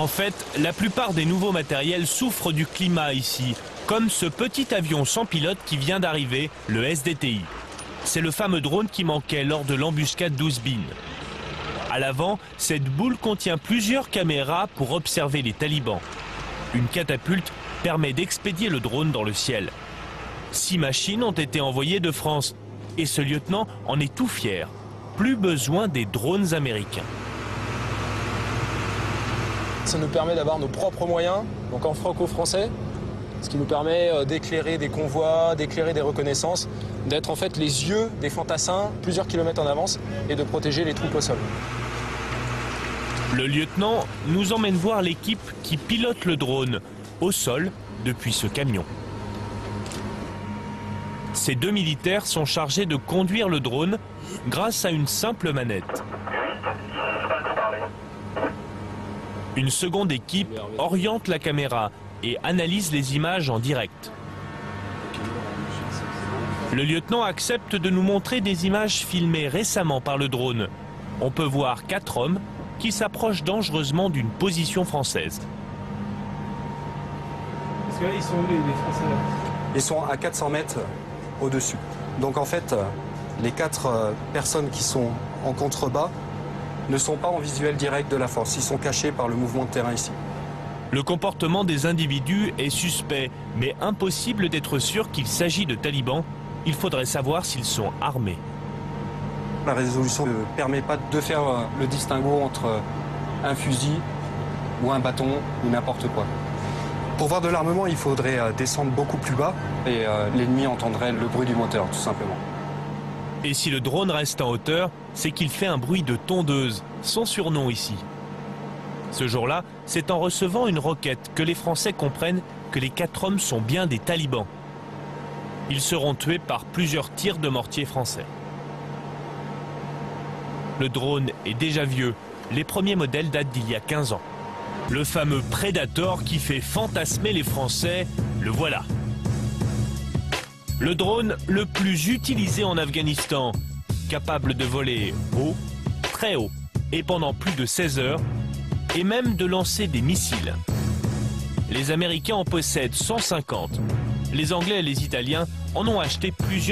En fait, la plupart des nouveaux matériels souffrent du climat ici, comme ce petit avion sans pilote qui vient d'arriver, le SDTI. C'est le fameux drone qui manquait lors de l'embuscade d'Ouzbin. À l'avant, cette boule contient plusieurs caméras pour observer les talibans. Une catapulte permet d'expédier le drone dans le ciel. 6 machines ont été envoyées de France et ce lieutenant en est tout fier. Plus besoin des drones américains. Ça nous permet d'avoir nos propres moyens, donc en franco-français, ce qui nous permet d'éclairer des convois, d'éclairer des reconnaissances, d'être en fait les yeux des fantassins plusieurs kilomètres en avance et de protéger les troupes au sol. Le lieutenant nous emmène voir l'équipe qui pilote le drone au sol depuis ce camion. Ces 2 militaires sont chargés de conduire le drone grâce à une simple manette. Une seconde équipe oriente la caméra et analyse les images en direct. Le lieutenant accepte de nous montrer des images filmées récemment par le drone. On peut voir 4 hommes qui s'approchent dangereusement d'une position française. Parce que là, ils sont où les Français là? Ils sont à 400 mètres au-dessus. Donc en fait, les 4 personnes qui sont en contrebas ne sont pas en visuel direct de la force. Ils sont cachés par le mouvement de terrain ici. Le comportement des individus est suspect, mais impossible d'être sûr qu'il s'agit de talibans. Il faudrait savoir s'ils sont armés. La résolution ne permet pas de faire le distinguo entre un fusil ou un bâton ou n'importe quoi. Pour voir de l'armement, il faudrait descendre beaucoup plus bas et l'ennemi entendrait le bruit du moteur, tout simplement. Et si le drone reste en hauteur, c'est qu'il fait un bruit de tondeuse, son surnom ici. Ce jour-là, c'est en recevant une roquette que les Français comprennent que les 4 hommes sont bien des talibans. Ils seront tués par plusieurs tirs de mortier français. Le drone est déjà vieux. Les premiers modèles datent d'il y a 15 ans. Le fameux Predator qui fait fantasmer les Français, le voilà. Le drone le plus utilisé en Afghanistan, capable de voler haut, très haut, et pendant plus de 16 heures, et même de lancer des missiles. Les Américains en possèdent 150. Les Anglais et les Italiens en ont acheté plusieurs.